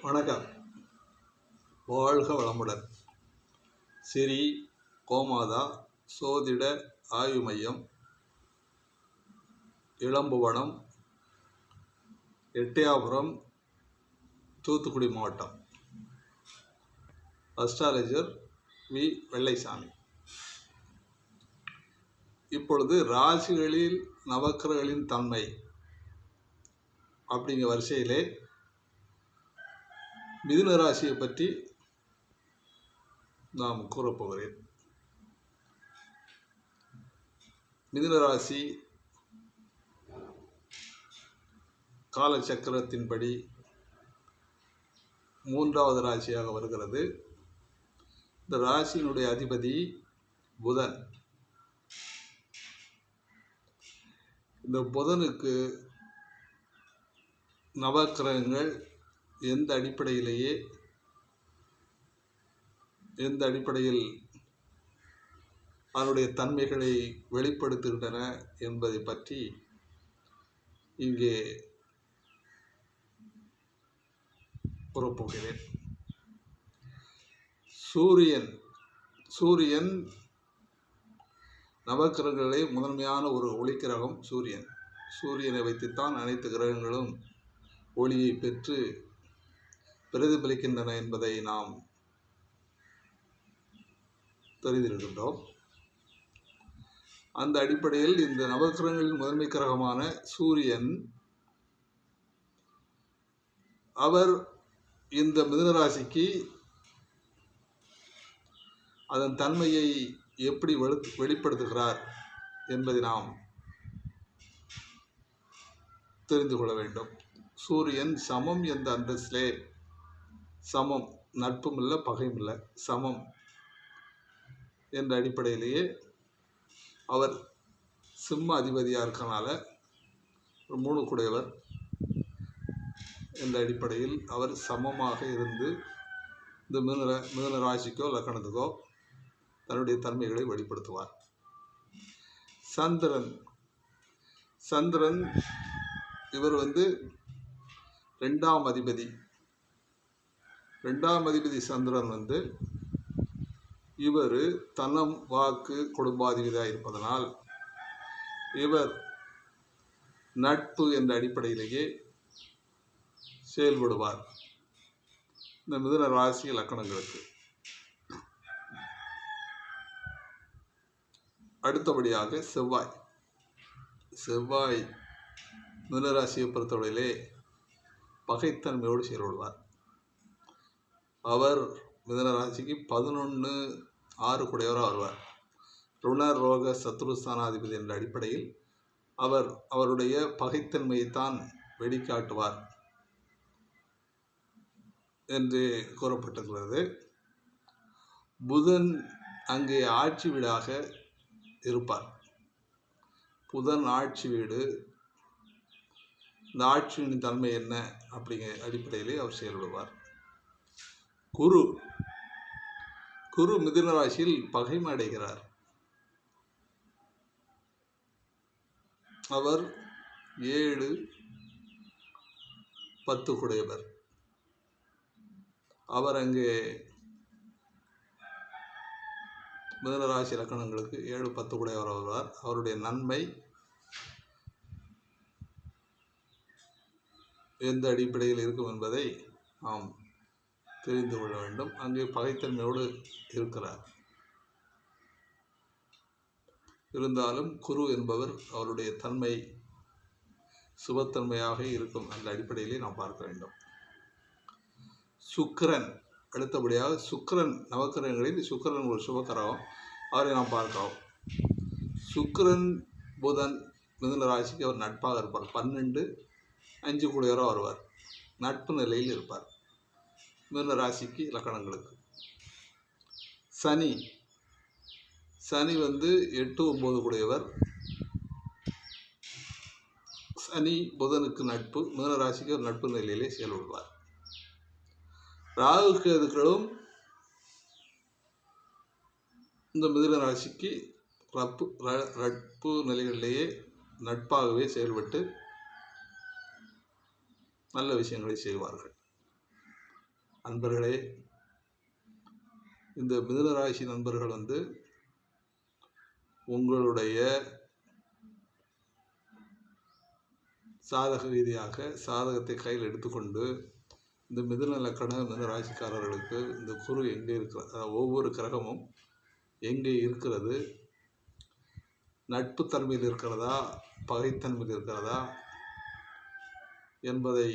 வணக்கம். வாழ்க வளமுடன். ஸ்ரீ கோமாதா சோதிட ஆய்வு மையம், இளம்புவனம், எட்டயாபுரம், தூத்துக்குடி மாவட்டம். Astrologer V. வெள்ளைசாமி. இப்பொழுது ராசிகளில் நவக்கிரகங்களின் தன்மை அப்படிங்கிற வரிசையிலே மிதுன ராசியை பற்றி நாம் கூறப்போகிறேன். மிதுன ராசி காலச்சக்கரத்தின்படி 3வது ராசியாக வருகிறது. இந்த ராசியினுடைய அதிபதி புதன். இந்த புதனுக்கு நவக்கிரகங்கள் எந்த அடிப்படையில் அதனுடைய தன்மைகளை வெளிப்படுத்துகின்றன என்பதை பற்றி இங்கே கூறப்போகிறேன். சூரியன் நவக்கிரகங்களே முதன்மையான ஒரு ஒளிக்கிரகம். சூரியனை வைத்துத்தான் அனைத்து கிரகங்களும் ஒளியை பெற்று பிரதிபலிக்கின்றன என்பதை நாம் தெரிந்திருக்கின்றோம். அந்த அடிப்படையில் இந்த நவக்கிரகங்களின் முதன்மை கிரகமான சூரியன், அவர் இந்த மிதுன ராசிக்கு அதன் தன்மையை எப்படி வெளிப்படுத்துகிறார் என்பதை நாம் தெரிந்து கொள்ள வேண்டும். சூரியன் சமம் என்ற அந்தஸ்திலே, சமம், நட்பும் இல்லை பகையும் இல்லை, சமம் என்ற அடிப்படையிலேயே அவர் சிம்ம அதிபதியாக இருக்கனால 3 குடையவர் என்ற அடிப்படையில் அவர் சமமாக இருந்து இந்த மிதுன ராசிக்கோ லக்கணத்துக்கோ தன்னுடைய தன்மைகளை வெளிப்படுத்துவார். சந்திரன் இவர் 2ஆம் அதிபதி. 2ஆம் அதிபதி சந்திரன் இவர் தனம், வாக்கு, குடும்பாதிபதியாக இருப்பதனால் இவர் நட்பு என்ற அடிப்படையிலேயே செயல்படுவார் இந்த மிதுன ராசி லக்கணங்களுக்கு. அடுத்தபடியாக செவ்வாய் மிதுன ராசியை பொறுத்தவரையிலே பகைத்தன்மையோடு செயல்படுவார். அவர் மிதுன ராசிக்கு 11/6 குடையவராக வருவார். ருண ரோக சத்ருஸ்தானாதிபதி என்ற அடிப்படையில் அவருடைய பகைத்தன்மையைத்தான் வெளிக்காட்டுவார் என்று கூறப்பட்டிருக்கிறது. புதன் அங்கே ஆட்சி வீடாக இருப்பார். புதன் ஆட்சி வீடு. இந்த ஆட்சியின் தன்மை என்ன அப்படிங்கிற அடிப்படையிலே அவர் செயல்படுவார். குரு மிதுன ராசியில் பகைமை அடைகிறார். அவர் 7-10 குடையவர். அவர் அங்கே மிதுன ராசி லக்கணங்களுக்கு 7-10 குடையவர் வருவார். அவருடைய நன்மை எந்த அடிப்படையில் இருக்கும் என்பதை நாம் தெரிந்து கொள்ள வேண்டும். அங்கே பகைத்தன்மையோடு இருக்கிறார். இருந்தாலும் குரு என்பவர் அவருடைய தன்மை சுபத்தன்மையாக இருக்கும் அந்த அடிப்படையிலே நாம் பார்க்க வேண்டும். சுக்கிரன், அடுத்தபடியாக சுக்கிரன், நவக்கிரகங்களில் சுக்கிரன் ஒரு சுபக்கிரகம். அவரை நாம் பார்க்கிறோம். சுக்கிரன் புதன் மிதுன ராசிக்கு அவர் நட்பாக இருப்பார். 12-5 குடையவராக வருவார். நட்பு நிலையில் இருப்பார் மிதுன ராசிக்கு லக்கணங்களுக்கு. சனி 8-9 குடையவர். சனி புதனுக்கு நட்பு. மிதுன ராசிக்கு ஒரு நட்பு நிலையிலே செயல்படுவார். ராகு கேதுக்களும் இந்த மிதுன ராசிக்கு நட்பு நிலைகளிலேயே நட்பாகவே செயல்பட்டு நல்ல விஷயங்களை செய்வார்கள். அன்பர்களே, இந்த மிதுனராசி நண்பர்கள் உங்களுடைய சாதக ரீதியாக சாதகத்தை கையில் எடுத்துக்கொண்டு இந்த மிதுன லக்கண மிதுன ராசிக்காரர்களுக்கு இந்த குரு எங்கே இருக்கிறது, ஒவ்வொரு கிரகமும் எங்கே இருக்கிறது, நட்புத்தன்மையில் இருக்கிறதா பகைத்தன்மையில் இருக்கிறதா என்பதை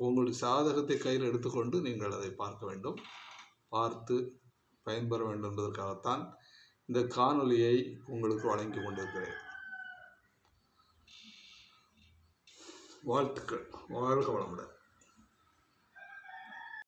உங்களுடைய சாதகத்தை கையில் எடுத்துக்கொண்டு நீங்கள் அதை பார்க்க வேண்டும். பார்த்து பயன்பெற வேண்டும் என்பதற்காகத்தான் இந்த காணொலியை உங்களுக்கு வழங்கி கொண்டிருக்கிறேன். வாழ்த்துக்கள். வாழ்க வளமுடன்.